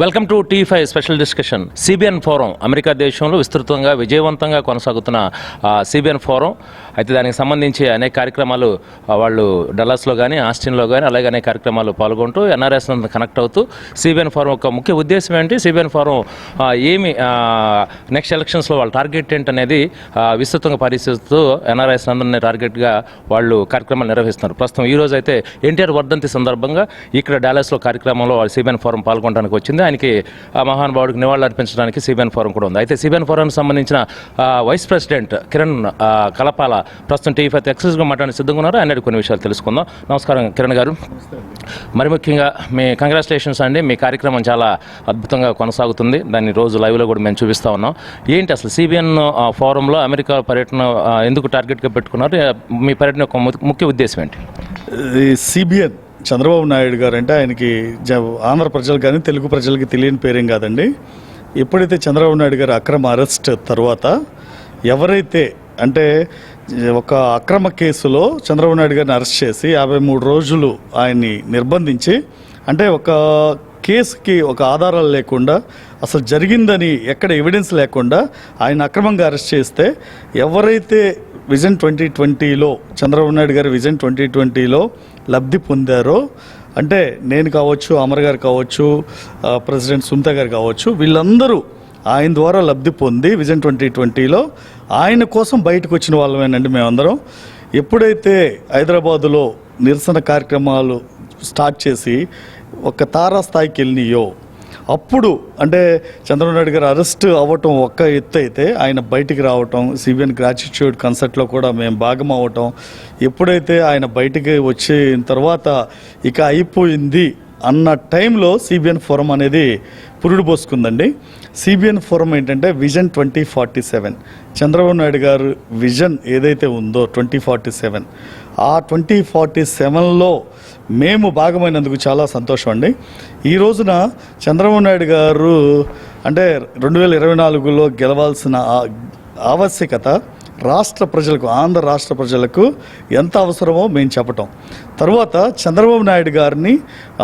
Welcome to T5 special discussion. CBN forum America దేశంలో విస్తృతంగా విజయవంతంగా కొనసాగుతున్న సిబిఎన్ ఫోరం అయితే దానికి సంబంధించి అనేక కార్యక్రమాలు వాళ్ళు డల్లాస్లో కానీ ఆస్టిన్లో కానీ అలాగే అనేక కార్యక్రమాలు పాల్గొంటూ ఎన్ఆర్ఎస్ కనెక్ట్ అవుతూ సిబిఎన్ ఫోరం యొక్క ముఖ్య ఉద్దేశం ఏంటి, సిబిఎన్ ఫోరం ఏమి నెక్స్ట్ ఎలక్షన్స్లో వాళ్ళ టార్గెట్ ఏంటనేది విస్తృతంగా పరిశీలిస్తూ ఎన్ఆర్ఎస్ అందరినీ టార్గెట్గా వాళ్ళు కార్యక్రమాలు నిర్వహిస్తున్నారు. ప్రస్తుతం ఈరోజు అయితే ఎన్టీఆర్ వర్ధంతి సందర్భంగా ఇక్కడ డాలస్లో కార్యక్రమంలో వాళ్ళు సిబిఎన్ ఫోరం పాల్గొనడానికి వచ్చింది. ఆయనకి మహానుభావుడికి నివాళులు అర్పించడానికి సిబిఎన్ ఫోరం కూడా ఉంది. అయితే సిబిఎన్ ఫోరానికి సంబంధించిన వైస్ ప్రెసిడెంట్ కిరణ్ కలపాల ప్రస్తుతం T5 ఎక్సెస్గా మాట్లాడి సిద్ధంగా ఉన్నారు. ఆయన కొన్ని విషయాలు తెలుసుకుందాం. నమస్కారం కిరణ్ గారు. మరి ముఖ్యంగా మీ కంగ్రాచులేషన్స్ అండి, మీ కార్యక్రమం చాలా అద్భుతంగా కొనసాగుతుంది. దాన్ని రోజు లైవ్లో కూడా మేము చూపిస్తూ ఉన్నాం. ఏంటి అసలు సిబిఎన్ ఫోరంలో అమెరికా పర్యటన ఎందుకు టార్గెట్గా పెట్టుకున్నారు, మీ పర్యటన యొక్క ముఖ్య ఉద్దేశం ఏంటి? సిబిఎన్ చంద్రబాబు నాయుడు గారు అంటే ఆయనకి ఆంధ్ర ప్రజలు కానీ తెలుగు ప్రజలకి తెలియని పేరేం కాదండి. ఎప్పుడైతే చంద్రబాబు నాయుడు గారు అక్రమ అరెస్ట్ తర్వాత ఎవరైతే అంటే ఒక అక్రమ కేసులో చంద్రబాబు నాయుడు గారిని అరెస్ట్ చేసి 53 రోజులు ఆయన్ని నిర్బంధించి, అంటే ఒక కేసుకి ఒక ఆధారాలు లేకుండా అసలు జరిగిందని ఎక్కడ ఎవిడెన్స్ లేకుండా ఆయన అక్రమంగా అరెస్ట్ చేస్తే ఎవరైతే విజన్ 2020లో చంద్రబాబు నాయుడు గారి విజన్ 2020లో లబ్ధి పొందారో, అంటే నేను కావచ్చు, అమర్ గారు కావచ్చు, ప్రెసిడెంట్ సునీత గారు కావచ్చు, వీళ్ళందరూ ఆయన ద్వారా లబ్ధి పొంది విజన్ 2020లో ఆయన కోసం బయటకు వచ్చిన వాళ్ళమేనండి మేమందరం. ఎప్పుడైతే హైదరాబాదులో నిరసన కార్యక్రమాలు స్టార్ట్ చేసి ఒక తారాస్థాయికి వెళ్ళినాయో అప్పుడు అంటే చంద్రబాబు నాయుడు గారు అరెస్ట్ అవ్వటం ఒక్క ఎత్తు అయితే ఆయన బయటికి రావటం, సిబిఎన్ గ్రాటిట్యూడ్ కన్సర్ట్లో కూడా మేము భాగం అవ్వటం, ఎప్పుడైతే ఆయన బయటికి వచ్చిన తర్వాత ఇక అయిపోయింది అన్న టైంలో సిబిఎన్ ఫోరం అనేది పురుడు పోసుకుందండి. సిబిఎన్ ఫోరం ఏంటంటే విజన్ 2047, చంద్రబాబు నాయుడు గారు విజన్ ఏదైతే ఉందో 2047, ఆ 2047లో మేము భాగమైనందుకు చాలా సంతోషం అండి. ఈ రోజున చంద్రబాబు నాయుడు గారు అంటే 2024లో గెలవాల్సిన ఆవశ్యకత రాష్ట్ర ప్రజలకు, ఆంధ్ర రాష్ట్ర ప్రజలకు ఎంత అవసరమో మేము చెప్పటం, తర్వాత చంద్రబాబు నాయుడు గారిని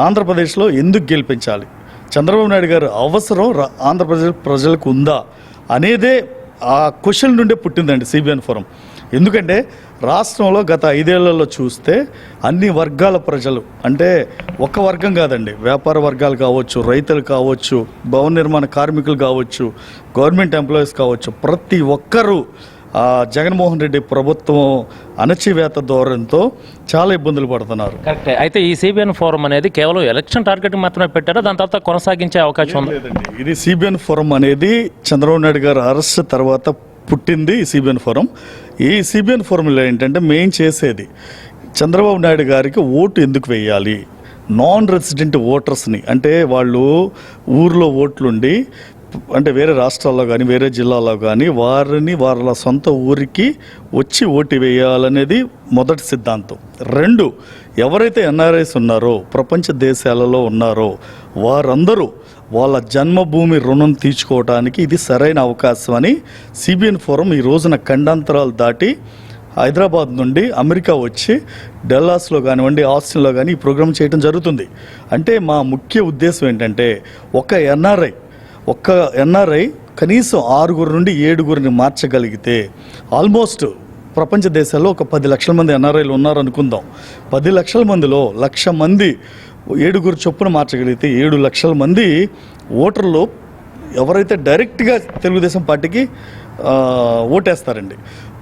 ఆంధ్రప్రదేశ్లో ఎందుకు గెలిపించాలి, చంద్రబాబు నాయుడు గారు అవసరం ఆంధ్రప్రదేశ్ ప్రజలకు ఉందా అనేదే ఆ క్వశ్చన్ నుండే పుట్టిందండి సిబిఎన్ ఫోరం. ఎందుకంటే రాష్ట్రంలో గత 5 ఏళ్లలో చూస్తే అన్ని వర్గాల ప్రజలు, అంటే ఒక వర్గం కాదండి, వ్యాపార వర్గాలు కావచ్చు, రైతులు కావచ్చు, భవన నిర్మాణ కార్మికులు కావచ్చు, గవర్నమెంట్ ఎంప్లాయీస్ కావచ్చు, ప్రతి ఒక్కరూ జగన్మోహన్ రెడ్డి ప్రభుత్వం అణచివేత ధోరణితో చాలా ఇబ్బందులు పడుతున్నారు. కరెక్టే. అయితే ఈ సిబిఎన్ ఫోరం అనేది కేవలం ఎలక్షన్ టార్గెట్ మాత్రమే పెట్టారా, దాని తర్వాత కొనసాగించే అవకాశం ఉంది? లేదండి, ఇది సిబిఎన్ ఫోరం అనేది చంద్రబాబు నాయుడు గారు అరెస్ట్ తర్వాత పుట్టింది ఈ సిబిఎన్ ఫోరం. ఈ సిబిఎన్ ఫోరంలో ఏంటంటే మెయిన్ చేసేది చంద్రబాబు నాయుడు గారికి ఓటు ఎందుకు వేయాలి, నాన్ రెసిడెంట్ ఓటర్స్ని, అంటే వాళ్ళు ఊర్లో ఓట్లుండి అంటే వేరే రాష్ట్రాల్లో కానీ వేరే జిల్లాలో కానీ వారిని వాళ్ళ సొంత ఊరికి వచ్చి ఓటు వేయాలనేది మొదటి సిద్ధాంతం. 2, ఎవరైతే ఎన్ఆర్ఐస్ ఉన్నారో ప్రపంచ దేశాలలో ఉన్నారో వారందరూ వాళ్ళ జన్మభూమి రుణం తీర్చుకోవడానికి ఇది సరైన అవకాశం అని సిబిఎన్ ఫోరం ఈ రోజున ఖండాంతరాలు దాటి హైదరాబాద్ నుండి అమెరికా వచ్చి డల్లాస్లో కానివ్వండి, ఆస్టిన్లో కానీ ఈ ప్రోగ్రాం చేయడం జరుగుతుంది. అంటే మా ముఖ్య ఉద్దేశం ఏంటంటే ఒక్క ఎన్ఆర్ఐ కనీసం 6 నుండి 7 మార్చగలిగితే ఆల్మోస్ట్ ప్రపంచ దేశాల్లో ఒక 10 లక్షల మంది ఎన్ఆర్ఐలు ఉన్నారనుకుందాం. 10 లక్షల మందిలో 1,00,000 మంది 7 చొప్పున మార్చగలిగితే 7 లక్షల మంది ఓటర్లు ఎవరైతే డైరెక్ట్గా తెలుగుదేశం పార్టీకి ఓటేస్తారండి,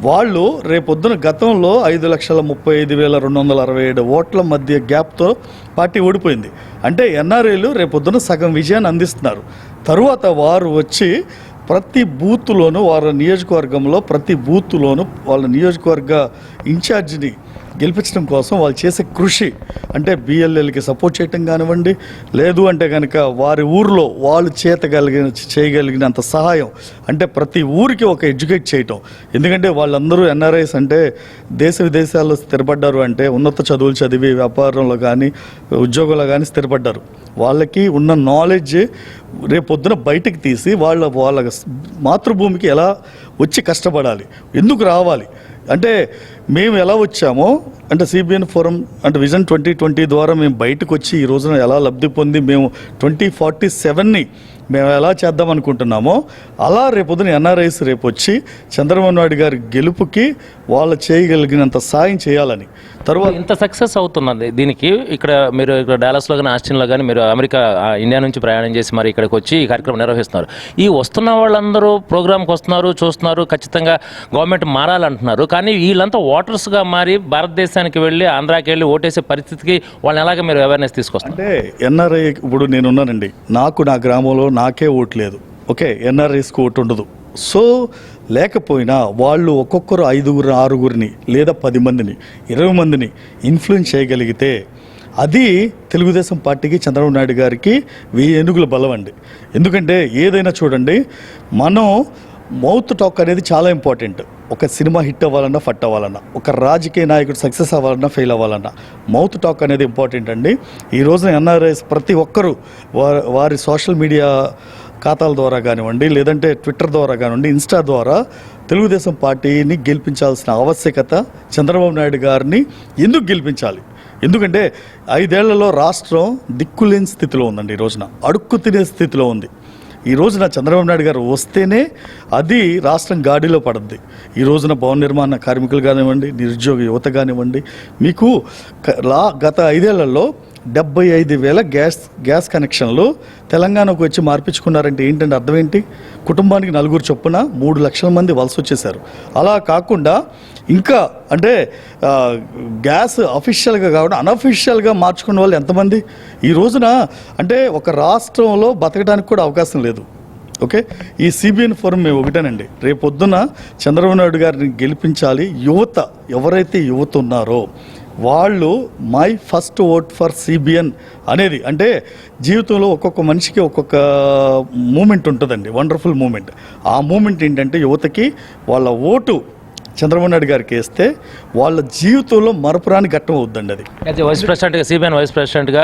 వాళ్ళు రేపొద్దున గతంలో 5,35,267 ఓట్ల మధ్య గ్యాప్తో పార్టీ ఓడిపోయింది. అంటే ఎన్ఆర్ఐలు రేపొద్దున సగం విజయాన్ని అందిస్తున్నారు. తరువాత వారు వచ్చి ప్రతి బూత్లోనూ వారి నియోజకవర్గంలో ప్రతి బూత్లోనూ వాళ్ళ నియోజకవర్గ ఇన్ఛార్జిని గెలిపించడం కోసం వాళ్ళు చేసే కృషి, అంటే బిఎల్ఎల్కి సపోర్ట్ చేయటం కానివ్వండి, లేదు అంటే కనుక వారి ఊరిలో వాళ్ళు చేయగలిగినంత సహాయం, అంటే ప్రతి ఊరికి ఒక ఎడ్యుకేట్ చేయటం. ఎందుకంటే వాళ్ళందరూ ఎన్ఆర్ఐస్ అంటే దేశ విదేశాల్లో స్థిరపడ్డారు, అంటే ఉన్నత చదువులు చదివి వ్యాపారంలో కానీ ఉద్యోగంలో కానీ స్థిరపడ్డారు. వాళ్ళకి ఉన్న నాలెడ్జ్ రేపొద్దున బయటకు తీసి వాళ్ళ మాతృభూమికి ఎలా వచ్చి కష్టపడాలి, ఎందుకు రావాలి, అంటే మేము ఎలా వచ్చామో అంటే సిబిఎన్ ఫోరం అంటే విజన్ 2020 ద్వారా మేము బయటకు వచ్చి ఈ రోజున ఎలా లబ్ధి పొంది మేము 2047ని మేము ఎలా చేద్దాం అనుకుంటున్నామో అలా రేపొద్దున ఎన్ఆర్ఐస్ రేపు వచ్చి చంద్రబాబు నాయుడు గారి గెలుపుకి వాళ్ళు చేయగలిగినంత సాయం చేయాలని. తర్వాత ఇంత సక్సెస్ అవుతున్నది దీనికి ఇక్కడ మీరు ఇక్కడ డాలస్లో కానీ ఆస్టిన్లో కానీ మీరు అమెరికా ఇండియా నుంచి ప్రయాణం చేసి మరి ఇక్కడికి వచ్చి ఈ కార్యక్రమం నిర్వహిస్తున్నారు. ఈ వస్తున్న వాళ్ళందరూ ప్రోగ్రామ్కి వస్తున్నారు, చూస్తున్నారు, ఖచ్చితంగా గవర్నమెంట్ మారాలంటున్నారు. కానీ వీళ్ళంతా ఓటర్స్గా మారి భారతదేశానికి వెళ్ళి ఆంధ్రాకి వెళ్ళి ఓటేసే పరిస్థితికి వాళ్ళని ఎలాగ మీరు అవేర్నెస్ తీసుకొస్తారు? అంటే ఎన్ఆర్ఐ ఇప్పుడు నేనున్నానండి, నాకు నా గ్రామంలో నాకే ఓటు లేదు, ఓకే, ఎన్ఆర్ఐస్కి ఓటు ఉండదు. సో లేకపోయినా వాళ్ళు ఒక్కొక్కరు 5, 6 లేదా 10 మందిని 20 మందిని ఇన్ఫ్లుయెన్స్ చేయగలిగితే అది తెలుగుదేశం పార్టీకి చంద్రబాబు నాయుడు గారికి 1000 ఏనుగుల బలం అండి. ఎందుకంటే ఏదైనా చూడండి, మనం మౌత్ టాక్ అనేది చాలా ఇంపార్టెంట్. ఒక సినిమా హిట్ అవ్వాలన్నా ఫట్ అవ్వాలన్నా, ఒక రాజకీయ నాయకుడు సక్సెస్ అవ్వాలన్నా ఫెయిల్ అవ్వాలన్నా మౌత్ టాక్ అనేది ఇంపార్టెంట్ అండి. ఈ రోజున ఎన్ఆర్ఐస్ ప్రతి ఒక్కరూ వారి సోషల్ మీడియా ఖాతాల ద్వారా కానివ్వండి, లేదంటే ట్విట్టర్ ద్వారా కానివ్వండి, ఇన్స్టా ద్వారా తెలుగుదేశం పార్టీని గెలిపించాల్సిన ఆవశ్యకత చంద్రబాబు నాయుడు గారిని ఎందుకు గెలిపించాలి? ఎందుకంటే 5 ఏళ్లలో రాష్ట్రం దిక్కులేని స్థితిలో ఉందండి. ఈ రోజున అడుక్కు తినే స్థితిలో ఉంది. ఈ రోజున చంద్రబాబు నాయుడు గారు వస్తేనే అది రాష్ట్రం గాడిలో పడుద్ది. ఈ రోజున భవన నిర్మాణ కార్మికులు కానివ్వండి, నిరుద్యోగ యువత కానివ్వండి, మీకు గత 5 ఏళ్లలో 75,000 గ్యాస్ కనెక్షన్లు తెలంగాణకు వచ్చి మార్పించుకున్నారంటే ఏంటంటే అర్థం ఏంటి? కుటుంబానికి 4 చొప్పున 3 లక్షల మంది వలస వచ్చేసారు. అలా కాకుండా ఇంకా అంటే గ్యాస్ అఫీషియల్గా కాకుండా అన్అఫీషియల్గా మార్చుకున్న వాళ్ళు ఎంతమంది ఈ రోజున? అంటే ఒక రాష్ట్రంలో బతకడానికి కూడా అవకాశం లేదు. ఓకే, ఈ సిబిఎన్ ఫోరం మేము ఒకటేనండి, రేపొద్దున చంద్రబాబు నాయుడు గారిని గెలిపించాలి. యువత ఎవరైతే యువత ఉన్నారో వాళ్ళు my first vote for CBN అనేది, అంటే జీవితంలో ఒక్కొక్క మనిషికి ఒక్కొక్క మూమెంట్ ఉంటుందండి, వండర్ఫుల్ మూమెంట్. ఆ మూమెంట్ ఏంటంటే యువతకి వాళ్ళ ఓటు చంద్రబాబు నాయుడు గారికి వేస్తే వాళ్ళ జీవితంలో మరపురాని ఘట్టం అవుద్దండి. అది అయితే వైస్ ప్రెసిడెంట్గా సిబిఎన్ వైస్ ప్రెసిడెంట్గా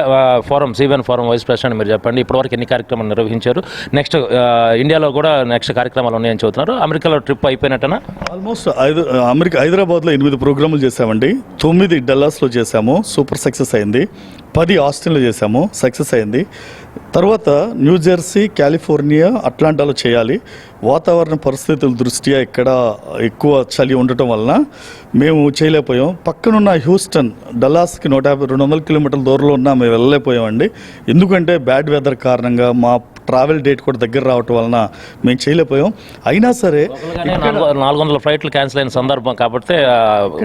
సిబిఎన్ ఫోరం వైస్ ప్రెసిడెంట్ మీరు చెప్పండి, ఇప్పటివరకు ఎన్ని కార్యక్రమాలు నిర్వహించారు? నెక్స్ట్ ఇండియాలో కూడా నెక్స్ట్ కార్యక్రమాలు ఉన్నాయని చెబుతున్నారు. అమెరికాలో ట్రిప్ అయిపోయినట్టనా? ఆల్మోస్ట్ హైదరాబాద్లో 8 ప్రోగ్రాములు చేసామండి. 9 డల్లాస్లో చేసాము, సూపర్ సక్సెస్ అయింది. 10 ఆస్టిన్లో చేసాము, సక్సెస్ అయింది. తర్వాత న్యూజెర్సీ, కాలిఫోర్నియా, అట్లాంటాలో చేయాలి. వాతావరణ పరిస్థితుల దృష్ట్యా ఇక్కడ ఎక్కువ చలి ఉండటం వలన మేము చేయలేకపోయాం. పక్కనున్న హ్యూస్టన్, డల్లాస్కి 150-200 కిలోమీటర్ల దూరంలో ఉన్నా మేము వెళ్ళలేకపోయామండి. ఎందుకంటే బ్యాడ్ వెదర్ కారణంగా మా ట్రావెల్ డేట్ కూడా దగ్గర రావటం వలన మేము చేయలేకపోయాం. అయినా సరే 400 ఫ్లైట్లు క్యాన్సిల్ అయిన సందర్భం కాబట్టి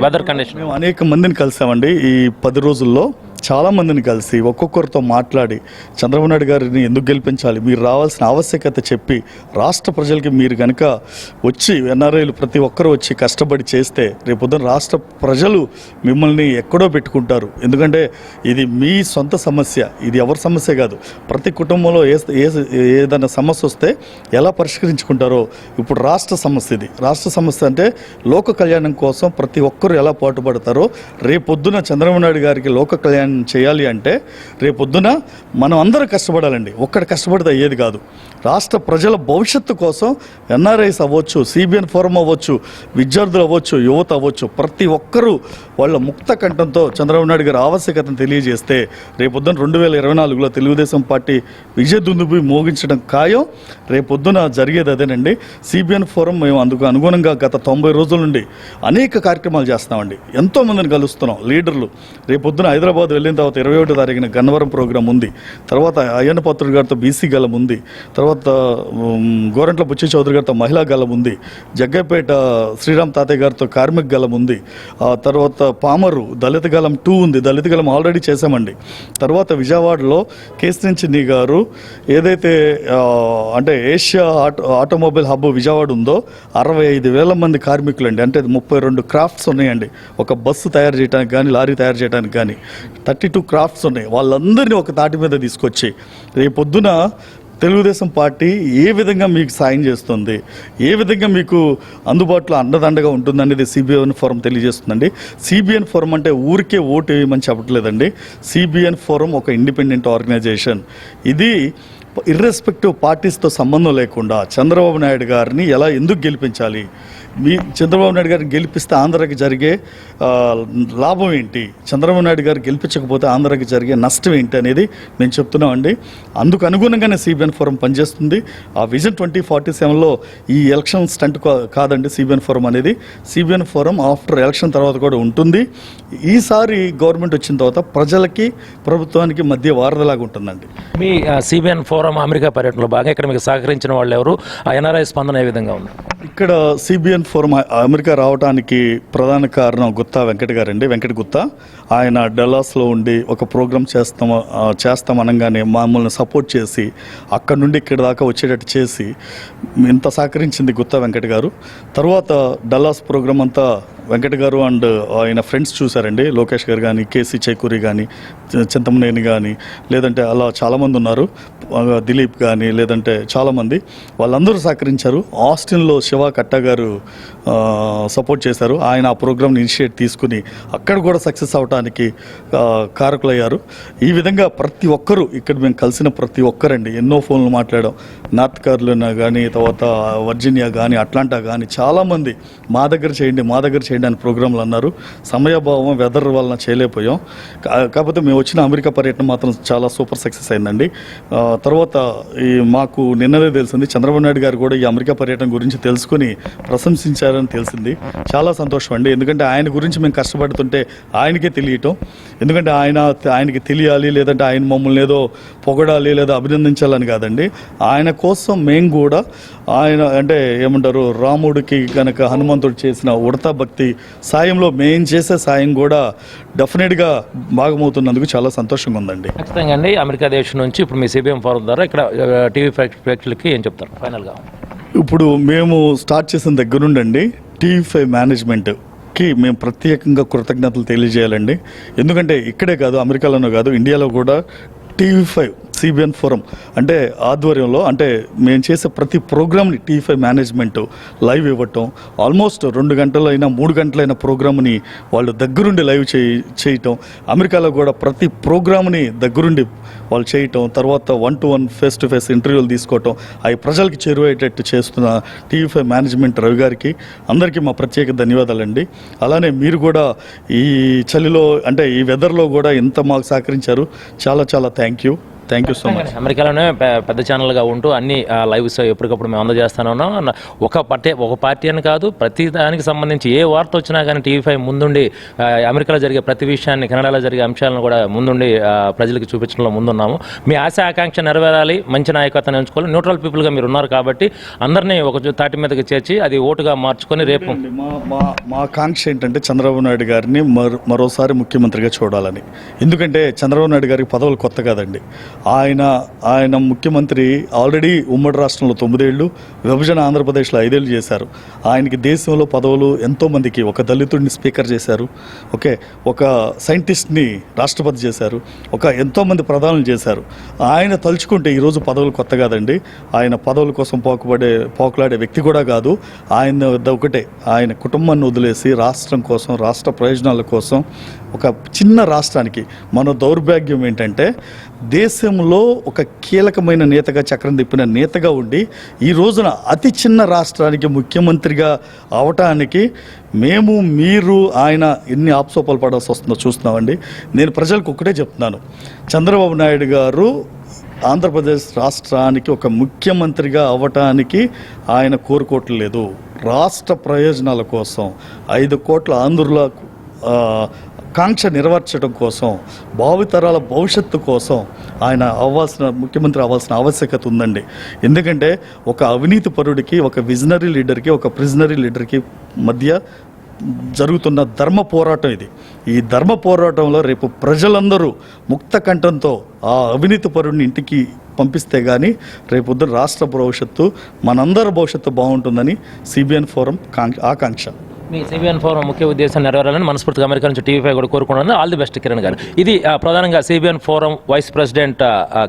వెదర్ కండిషన్ మేము అనేక మందిని కలిసామండి. ఈ 10 రోజుల్లో చాలా మందిని కలిసి ఒక్కొక్కరితో మాట్లాడి చంద్రబాబు నాయుడు గారిని ఎందుకు గెలిపించాలి, మీరు రావాల్సిన ఆవశ్యకత చెప్పి, రాష్ట్ర ప్రజలకి మీరు కనుక వచ్చి ఎన్ఆర్ఐలు ప్రతి ఒక్కరు వచ్చి కష్టపడి చేస్తే రేపొద్దున రాష్ట్ర ప్రజలు మిమ్మల్ని ఎక్కడో పెట్టుకుంటారు. ఎందుకంటే ఇది మీ సొంత సమస్య, ఇది ఎవరి సమస్య కాదు. ప్రతి కుటుంబంలో ఏదైనా సమస్య వస్తే ఎలా పరిష్కరించుకుంటారో ఇప్పుడు రాష్ట్ర సమస్య ఇది. రాష్ట్ర సమస్య అంటే లోక కళ్యాణం కోసం ప్రతి ఒక్కరు ఎలా పాటుపడతారో రేపొద్దున చంద్రబాబు నాయుడు గారికి లోక కళ్యాణం చేయాలి అంటే రేపొద్దున మనం అందరూ కష్టపడాలండి. ఒక్కటి కష్టపడితే అయ్యేది కాదు. రాష్ట్ర ప్రజల భవిష్యత్తు కోసం ఎన్ఆర్ఐస్ అవ్వచ్చు, సిబిఎన్ ఫోరం అవ్వచ్చు, విద్యార్థులు అవ్వచ్చు, యువత అవ్వచ్చు, ప్రతి ఒక్కరూ వాళ్ళ ముక్త కంఠంతో చంద్రబాబు నాయుడు గారి ఆవశ్యకతను తెలియజేస్తే రేపొద్దున 2024లో తెలుగుదేశం పార్టీ విజయ దుందుబి మోగించడం ఖాయం. రేపొద్దున జరిగేది అదేనండి. సిబిఎన్ ఫోరం మేము అందుకు అనుగుణంగా గత 90 రోజుల నుండి అనేక కార్యక్రమాలు చేస్తున్నామండి. ఎంతోమందిని కలుస్తున్నాం లీడర్లు. రేపొద్దున హైదరాబాద్ వెళ్ళిన తర్వాత 21వ తారీఖున గన్నవరం ప్రోగ్రాం ఉంది. తర్వాత అయ్యన్న పాత్రుడు గారితో బీసీ గలం ఉంది. తర్వాత గోరంట్ల బుచ్చి చౌదరి గారితో మహిళా గలం ఉంది. జగ్గైపేట శ్రీరామ్ తాతయ్య గారితో కార్మిక గలం ఉంది. తర్వాత పామరు దళిత గలం 2 ఉంది. దళిత గలం ఆల్రెడీ చేశామండి. తర్వాత విజయవాడలో కేసరించిని గారు ఏదైతే అంటే ఏషియా ఆటోమొబైల్ హబ్ విజయవాడ ఉందో 65,000 మంది కార్మికులండి. అంటే 32 క్రాఫ్ట్స్ ఉన్నాయండి. ఒక బస్సు తయారు చేయడానికి కానీ, లారీ తయారు చేయడానికి కానీ 32 క్రాఫ్ట్స్ ఉన్నాయి. వాళ్ళందరినీ ఒక తాటి మీద తీసుకొచ్చి రేపొద్దున తెలుగుదేశం పార్టీ ఏ విధంగా మీకు సాయం చేస్తుంది, ఏ విధంగా మీకు అందుబాటులో అండదండగా ఉంటుందనేది సిబిఎన్ ఫోరం తెలియజేస్తుందండి. సిబిఎన్ ఫోరం అంటే ఊరికే ఓటు వేయమని చెప్పట్లేదండి. సిబిఎన్ ఫోరం ఒక ఇండిపెండెంట్ ఆర్గనైజేషన్. ఇది ఇర్రెస్పెక్టివ్ పార్టీస్తో సంబంధం లేకుండా చంద్రబాబు నాయుడు గారిని ఎందుకు గెలిపించాలి, మీ చంద్రబాబు నాయుడు గారిని గెలిపిస్తే ఆంధ్రాకి జరిగే లాభం ఏంటి, చంద్రబాబు నాయుడు గారు గెలిపించకపోతే ఆంధ్రాకి జరిగే నష్టం ఏంటి అనేది మేము చెప్తున్నామండి. అందుకు అనుగుణంగానే సిబిఎన్ ఫోరం పనిచేస్తుంది. ఆ విజన్ 2047లో ఈ ఎలక్షన్ స్టంట్ కాదండి సిబిఎన్ ఫోరం అనేది. సిబిఎన్ ఫోరం ఆఫ్టర్ ఎలక్షన్ తర్వాత కూడా ఉంటుంది. ఈసారి గవర్నమెంట్ వచ్చిన తర్వాత ప్రజలకి ప్రభుత్వానికి మధ్య వారధిలాగా ఉంటుందండి. మీ సిబిఎన్ ఫోరం అమెరికా పర్యటనలో బాగా ఇక్కడ మీకు సహకరించిన వాళ్ళు ఎవరు, ఆ ఎన్ఆర్ఐ స్పందన ఏ విధంగా ఉంది? ఇక్కడ సిబిఎన్ ఫోరం అమెరికా రావడానికి ప్రధాన కారణం గుత్తా వెంకట గారండి, వెంకట గుత్తా. ఆయన డల్లాస్లో ఉండి ఒక ప్రోగ్రామ్ చేస్తామనగానే మమ్మల్ని సపోర్ట్ చేసి అక్కడ నుండి ఇక్కడ దాకా వచ్చేటట్టు చేసి ఇంత సహకరించింది గుత్తా వెంకట గారు. తర్వాత డల్లాస్ ప్రోగ్రామ్ అంతా వెంకట గారు అండ్ ఆయన ఫ్రెండ్స్ చూశారండి. లోకేష్ గారు కానీ, కేసీ చైకూరి కానీ, చింతమనేని కానీ, లేదంటే అలా చాలామంది ఉన్నారు, దిలీప్ కానీ, లేదంటే చాలామంది వాళ్ళందరూ సహకరించారు. ఆస్టిన్లో శివ కట్టా గారు సపోర్ట్ చేశారు. ఆయన ఆ ప్రోగ్రామ్ని ఇనిషియేట్ తీసుకుని అక్కడ కూడా సక్సెస్ అవడానికి కారకులయ్యారు. ఈ విధంగా ప్రతి ఒక్కరూ ఇక్కడ మేము కలిసిన ప్రతి ఒక్కరండి ఎన్నో ఫోన్లు మాట్లాడాం. నార్త్ కార్లినా కానీ, తర్వాత వర్జీనియా కానీ, అట్లాంటా కానీ చాలామంది మా దగ్గర చేయండి అని ప్రోగ్రాంలు అన్నారు. సమయాభావం వెదర్ వలన చేయలేకపోయాం. కాకపోతే మేము వచ్చిన అమెరికా పర్యటన మాత్రం చాలా సూపర్ సక్సెస్ అయిందండి. తర్వాత మాకు నిన్నదే తెలిసింది చంద్రబాబు నాయుడు గారు కూడా ఈ అమెరికా పర్యటన గురించి తెలుసుకుని ప్రశంసించారని తెలిసింది. చాలా సంతోషం అండి. ఎందుకంటే ఆయన గురించి మేము కష్టపడుతుంటే ఆయనకే తెలియటం, ఎందుకంటే ఆయనకి తెలియాలి, లేదంటే ఆయన మమ్మల్ని ఏదో పొగడాలి లేదా అభినందించాలని కాదండి. ఆయన కోసం మేము కూడా ఆయన అంటే ఏమంటారు, రాముడికి కనుక హనుమంతుడు చేసిన ఉడతా భక్తి సాయంలో మేము చేసే సాయం కూడా డెఫినెట్గా భాగమవుతున్నందుకు చాలా సంతోషంగా ఉందండి. ఖచ్చితంగా అండి. అమెరికా దేశం నుంచి ఇప్పుడు మీ సిబిఎం ఫోరం ద్వారా ఇక్కడ టీవీ ప్రేక్షకులకి ఏం చెప్తారు ఫైనల్గా? ఇప్పుడు మేము స్టార్ట్ చేసిన దగ్గర నుండి టీవీ5 మేనేజ్మెంట్కి మేము ప్రత్యేకంగా కృతజ్ఞతలు తెలియజేయాలండి. ఎందుకంటే ఇక్కడే కాదు, అమెరికాలోనూ కాదు, ఇండియాలో కూడా టీవీ5 సిబిఎన్ ఫోరం అంటే ఆధ్వర్యంలో అంటే మేము చేసే ప్రతి ప్రోగ్రామ్ని టీవీ5 మేనేజ్మెంట్ లైవ్ ఇవ్వటం, ఆల్మోస్ట్ 2 గంటలైనా 3 గంటలైన ప్రోగ్రామ్ని వాళ్ళు దగ్గరుండి లైవ్ చేయటం, అమెరికాలో కూడా ప్రతి ప్రోగ్రామ్ని దగ్గరుండి వాళ్ళు చేయటం, తర్వాత 1-to-1 ఫేస్-టు-ఫేస్ ఇంటర్వ్యూలు తీసుకోవటం, అవి ప్రజలకి చేరువయ్యేటట్టు చేస్తున్న టీవీ5 మేనేజ్మెంట్ రవి గారికి అందరికీ మా ప్రత్యేక ధన్యవాదాలండి. అలానే మీరు కూడా ఈ చలిలో అంటే ఈ వెదర్లో కూడా ఇంత మాకు సహకరించారు. చాలా చాలా థ్యాంక్ యూ సో మచ్. అమెరికాలోనే పెద్ద ఛానల్గా ఉంటూ అన్ని లైవ్స్ ఎప్పటికప్పుడు మేము అందజేస్తానే ఉన్నాం. ఒక పార్టీ అని కాదు, ప్రతి దానికి సంబంధించి ఏ వార్త వచ్చినా కానీ టీవీ5 ముందుండి అమెరికాలో జరిగే ప్రతి విషయాన్ని, కెనడాలో జరిగే అంశాలను కూడా ముందుండి ప్రజలకు చూపించడంలో ముందున్నాము. మీ ఆశ ఆకాంక్ష నెరవేరాలి, మంచి నాయకత్వాన్ని ఎంచుకోవాలి, న్యూట్రల్ పీపుల్గా మీరు ఉన్నారు కాబట్టి అందరినీ ఒక తాటి మీదకి చేర్చి అది ఓటుగా మార్చుకొని రేపు మా ఆకాంక్ష ఏంటంటే చంద్రబాబు నాయుడు గారిని మరోసారి ముఖ్యమంత్రిగా చూడాలని. ఎందుకంటే చంద్రబాబు నాయుడు గారికి పదవులు కొత్త కాదండి. ఆయన ముఖ్యమంత్రి ఆల్రెడీ ఉమ్మడి రాష్ట్రంలో 9 ఏళ్ళు, విభజన ఆంధ్రప్రదేశ్లో 5 ఏళ్ళు చేశారు. ఆయనకి దేశంలో పదవులు ఎంతోమందికి, ఒక దళితుడిని స్పీకర్ చేశారు, ఒక సైంటిస్ట్ని రాష్ట్రపతి చేశారు, ఎంతోమంది ప్రధానులు చేశారు. ఆయన తలుచుకుంటే ఈరోజు పదవులు కొత్త కాదండి. ఆయన పదవుల కోసం పోకులాడే వ్యక్తి కూడా కాదు. ఆయన ఒకటే, ఆయన కుటుంబాన్ని వదిలేసి రాష్ట్రం కోసం, రాష్ట్ర ప్రయోజనాల కోసం ఒక చిన్న రాష్ట్రానికి, మన దౌర్భాగ్యం ఏంటంటే దేశంలో ఒక కీలకమైన నేతగా, చక్రం తిప్పిన నేతగా ఉండి ఈ రోజున అతి చిన్న రాష్ట్రానికి ముఖ్యమంత్రిగా అవటానికి మీరు ఆయన ఎన్ని ఆప్సోపాలు పడాల్సి వస్తుందో చూస్తున్నామండి. నేను ప్రజలకు ఒకటే చెప్తున్నాను, చంద్రబాబు నాయుడు గారు ఆంధ్రప్రదేశ్ రాష్ట్రానికి ఒక ముఖ్యమంత్రిగా అవ్వటానికి ఆయన కోరుకోవట్లేదు. రాష్ట్ర ప్రయోజనాల కోసం 5 కోట్ల ఆంధ్రుల కాంక్ష నెరవేర్చడం కోసం, భావితరాల భవిష్యత్తు కోసం ఆయన ముఖ్యమంత్రి అవ్వాల్సిన ఆవశ్యకత ఉందండి. ఎందుకంటే ఒక అవినీతి పరుడికి, ఒక విజనరీ లీడర్కి, ఒక ప్రిజనరీ లీడర్కి మధ్య జరుగుతున్న ధర్మ పోరాటం ఇది. ఈ ధర్మ పోరాటంలో రేపు ప్రజలందరూ ముక్త కంఠంతో ఆ అవినీతి పరుడిని ఇంటికి పంపిస్తే కానీ రేపొద్దున రాష్ట్ర భవిష్యత్తు, మనందరి భవిష్యత్తు బాగుంటుందని సిబిఎన్ ఫోరం ఆకాంక్ష. మీ సిబిఎన్ ఫోరం ముఖ్య ఉద్దేశం నెరవేరాలని మనస్ఫూర్తిగా అమెరికా నుంచి టీవీ5 కూడా కోరుకున్నాను. All the best Kiran garu. ఇది ప్రధానంగా CBN forum vice president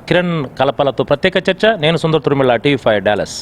Kiran కలపలతో ప్రత్యేక చర్చ. నేను సుందర్ తుర్మిళ్ళ, టీవీ5 డాలస్.